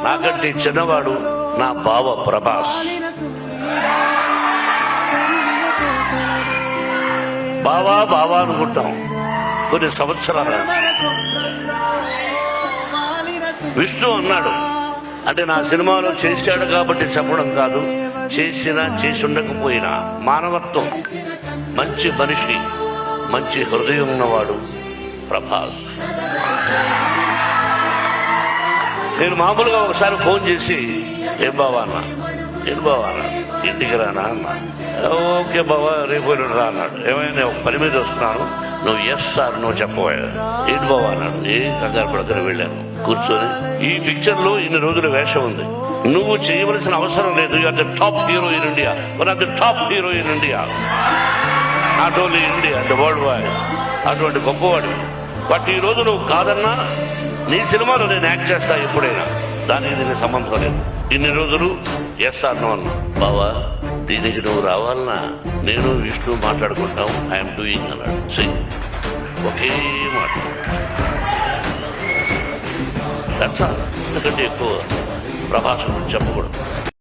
నాకంటే చిన్నవాడు నా బావ ప్రభాస్. బావా బావా అనుకుంటాం కొన్ని సంవత్సరాలు. విష్ణు అన్నాడు, అంటే నా సినిమాలో చేశాడు కాబట్టి చెప్పడం కాదు, చేసినా చేసి ఉండకపోయినా మానవత్వం, మంచి మనిషి, మంచి హృదయం ఉన్నవాడు ప్రభాస్. నేను మామూలుగా ఒకసారి ఫోన్ చేసి ఏం బావా అన్నా, ఏం బావా అన్నా, ఇంటికి రానా అన్నా. ఓకే బావా రేపు రా అన్నాడు. ఏమైనా ఒక పని మీద వస్తున్నాను, నువ్వు ఎస్ సార్ నువ్వు చెప్పబోయా. ఏంటి బావా అన్నాడు. ఏం కంగారు పడకని వెళ్ళాను. కూర్చొని ఈ పిక్చర్లో ఇన్ని రోజుల వేషం ఉంది, నువ్వు చేయవలసిన అవసరం లేదు. You are the top hero in India, one of the top hero in India, not only India, the world wide. అటువంటి గొప్పవాడు. బట్ ఈ రోజు నువ్వు కాదన్నా నీ సినిమాలో నేను యాక్ట్ చేస్తా ఎప్పుడైనా, దానికి దీనికి సంబంధం లేదు. ఇన్ని రోజులు ఎస్ అన్నా అన్నా. బావా దీనికి నువ్వు రావాలన్నా నేను విష్ణు మాట్లాడుకుంటాం, ఐఎమ్ డూయింగ్ అన్నాడు. సై ఒకే మాట. అంతకంటే ఎక్కువ ప్రభాస్ గురించి చెప్పకూడదు.